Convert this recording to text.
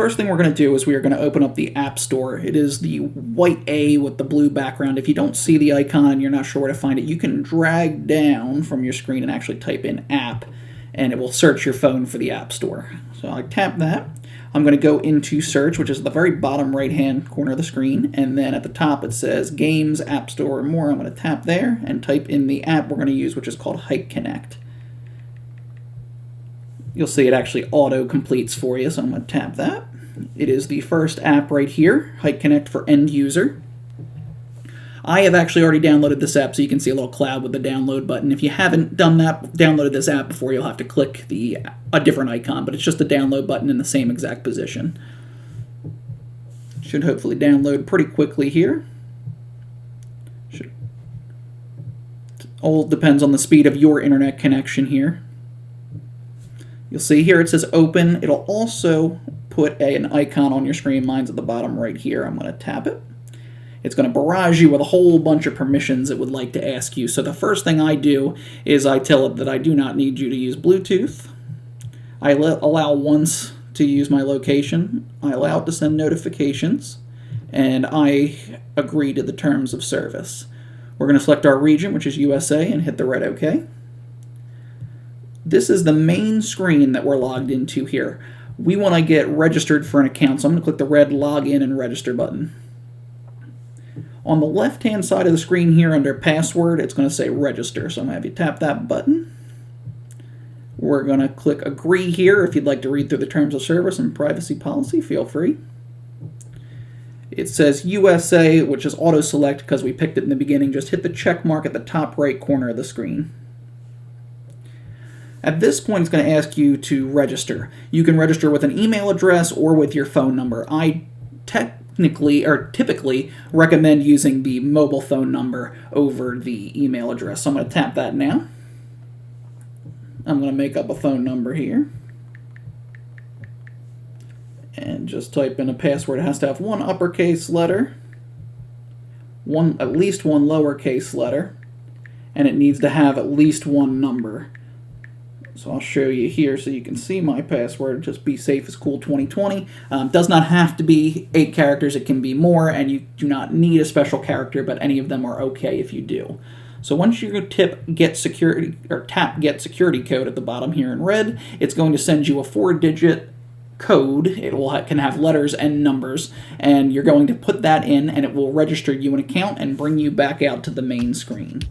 first thing we're going to do is we are going to open up the App Store. It is the white A with the blue background. If you don't see the icon and you're not sure where to find it, you can drag down from your screen and actually type in App, and it will search your phone for the App Store. So I tap that. I'm going to go into Search, which is the very bottom right-hand corner of the screen, and then at the top it says Games, App Store, or More. I'm going to tap there and type in the app we're going to use, which is called Hik-Connect. You'll see it actually auto-completes for you, so I'm going to tap that. It is the first app right here, Hik-Connect for end user. I have actually already downloaded this app, so you can see a little cloud with the download button. If you haven't done that, downloaded this app before, you'll have to click a different icon, but it's just the download button in the same exact position. Should hopefully download pretty quickly here. All depends on the speed of your internet connection here. You'll see here it says open. It'll also put an icon on your screen. Mine's at the bottom right here. I'm going to tap it. It's going to barrage you with a whole bunch of permissions it would like to ask you. So the first thing I do is I tell it that I do not need you to use Bluetooth. I allow once to use my location. I allow it to send notifications. And I agree to the terms of service. We're going to select our region, which is USA, and hit the red OK. This is the main screen that we're logged into here. We want to get registered for an account, so I'm going to click the red Login and Register button. On the left-hand side of the screen here under Password, it's going to say Register, so I'm going to have you tap that button. We're going to click Agree here. If you'd like to read through the terms of service and privacy policy, feel free. It says USA, which is auto-select because we picked it in the beginning. Just hit the check mark at the top right corner of the screen. At this point, it's going to ask you to register. You can register with an email address or with your phone number. I typically recommend using the mobile phone number over the email address. So I'm going to tap that now. I'm going to make up a phone number here. And just type in a password. It has to have one uppercase letter, at least one lowercase letter, and it needs to have at least one number. So I'll show you here so you can see my password. Just be safe as cool 2020. Does not have to be 8 characters. It can be more, and you do not need a special character, but any of them are okay if you do. So once you tap Get Security Code at the bottom here in red, it's going to send you a 4-digit code. It can have letters and numbers, and you're going to put that in, and it will register you an account and bring you back out to the main screen.